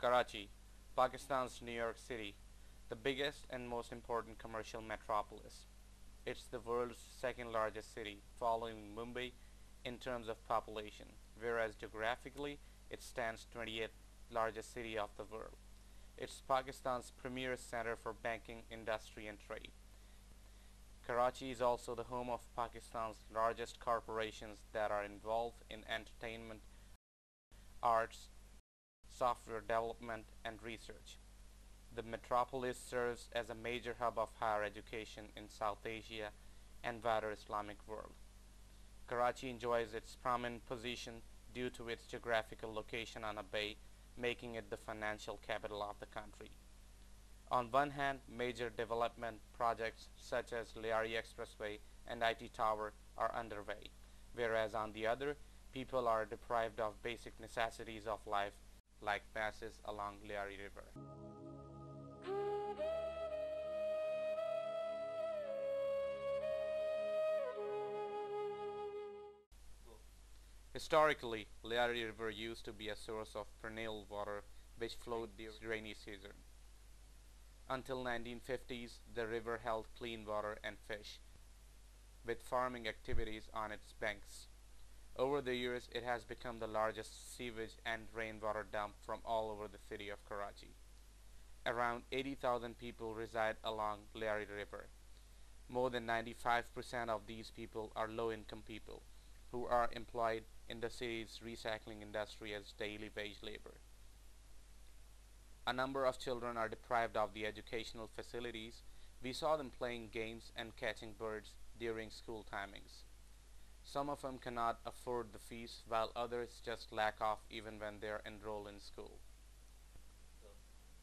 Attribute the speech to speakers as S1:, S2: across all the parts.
S1: Karachi, Pakistan's New York City, the biggest and most important commercial metropolis. It's the world's second largest city, following Mumbai in terms of population, whereas geographically it stands 28th largest city of the world. It's Pakistan's premier center for banking, industry and trade. Karachi is also the home of Pakistan's largest corporations that are involved in entertainment, arts, software development, and research. The metropolis serves as a major hub of higher education in South Asia and wider Islamic world. Karachi enjoys its prominent position due to its geographical location on a bay, making it the financial capital of the country. On one hand, major development projects such as Lyari Expressway and IT Tower are underway, whereas on the other, people are deprived of basic necessities of life like passes along Lyari River. Historically, Lyari River used to be a source of perennial water which flowed during rainy season. Until 1950s, the river held clean water and fish, with farming activities on its banks. Over the years, it has become the largest sewage and rainwater dump from all over the city of Karachi. Around 80,000 people reside along Lyari River. More than 95% of these people are low-income people who are employed in the city's recycling industry as daily wage labor. A number of children are deprived of the educational facilities. We saw them playing games and catching birds during school timings. Some of them cannot afford the fees, while others just lack off even when they are enrolled in school.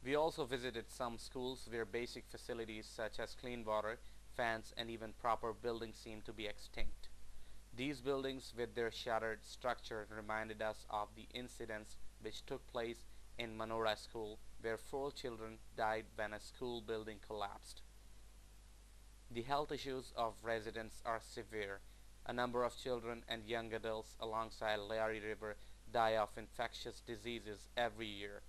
S1: We also visited some schools where basic facilities such as clean water, fans, and even proper buildings seem to be extinct. These buildings with their shattered structure reminded us of the incidents which took place in Manora School, where 4 children died when a school building collapsed. The health issues of residents are severe. A number of children and young adults alongside Lyari River die of infectious diseases every year,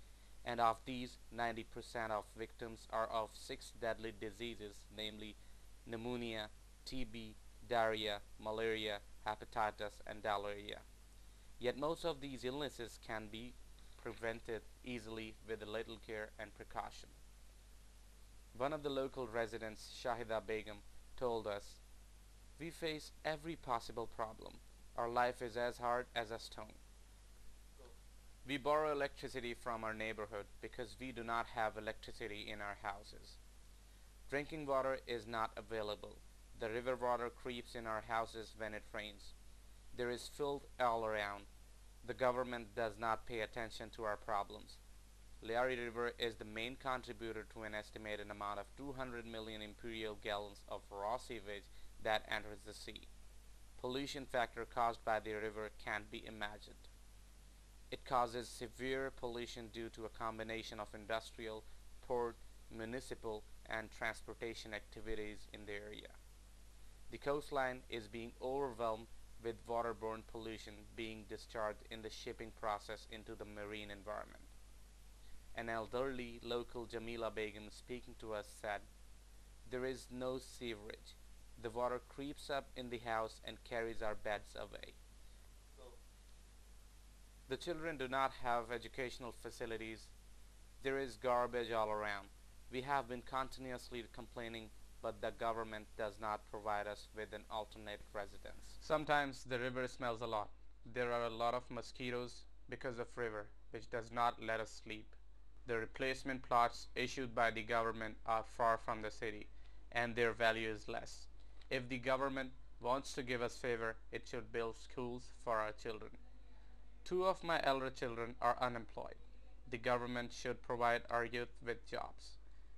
S1: and of these, 90% of victims are of 6 deadly diseases, namely pneumonia, TB, diarrhea, malaria, hepatitis, and diarrhea. Yet most of these illnesses can be prevented easily with a little care and precaution. One of the local residents, Shahida Begum, told us, "We face every possible problem. Our life is as hard as a stone. We borrow electricity from our neighborhood because we do not have electricity in our houses. Drinking water is not available. The river water creeps in our houses when it rains. There is filth all around. The government does not pay attention to our problems. Lyari River is the main contributor to an estimated amount of 200 million imperial gallons of raw sewage that enters the sea. Pollution factor caused by the river can't be imagined. It causes severe pollution due to a combination of industrial, port, municipal, and transportation activities in the area. The coastline is being overwhelmed with waterborne pollution being discharged in the shipping process into the marine environment." An elderly local Jamila Begum speaking to us said, "There is no sewerage. The water creeps up in the house and carries our beds away. The children do not have educational facilities. There is garbage all around. We have been continuously complaining, but the government does not provide us with an alternate residence. Sometimes the river smells a lot. There are a lot of mosquitoes because of river, which does not let us sleep. The replacement plots issued by the government are far from the city, and their value is less. If the government wants to give us favor, it should build schools for our children. 2 of my elder children are unemployed. The government should provide our youth with jobs.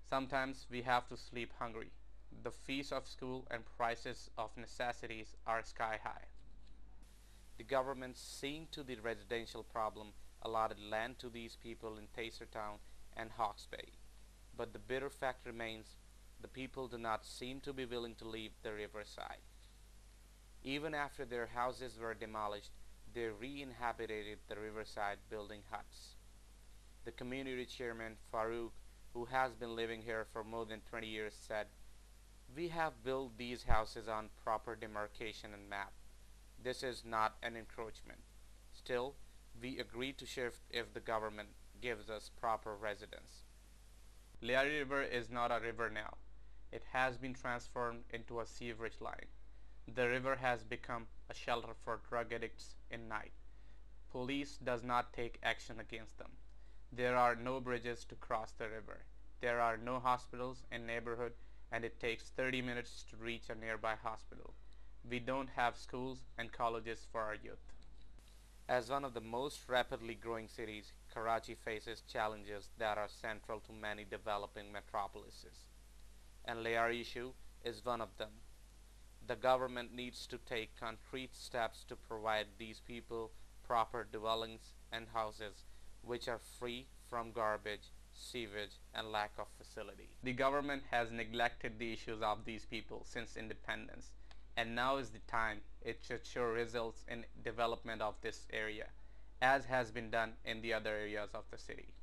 S1: Sometimes we have to sleep hungry. The fees of school and prices of necessities are sky high." The government, seeing to the residential problem, allotted land to these people in Town and Hawke's Bay. But the bitter fact remains, the people do not seem to be willing to leave the riverside. Even after their houses were demolished, they re-inhabited the riverside building huts. The community chairman, Farouk, who has been living here for more than 20 years, said, "We have built these houses on proper demarcation and map. This is not an encroachment. Still, we agree to shift if the government gives us proper residence." Liari River is not a river now. It has been transformed into a sewerage line. The river has become a shelter for drug addicts in night. Police does not take action against them. There are no bridges to cross the river. There are no hospitals in neighborhood, and it takes 30 minutes to reach a nearby hospital. We don't have schools and colleges for our youth. As one of the most rapidly growing cities, Karachi faces challenges that are central to many developing metropolises, and Liari issue is one of them. The government needs to take concrete steps to provide these people proper dwellings and houses which are free from garbage, sewage, and lack of facility. The government has neglected the issues of these people since independence, and now is the time it should show results in development of this area, as has been done in the other areas of the city.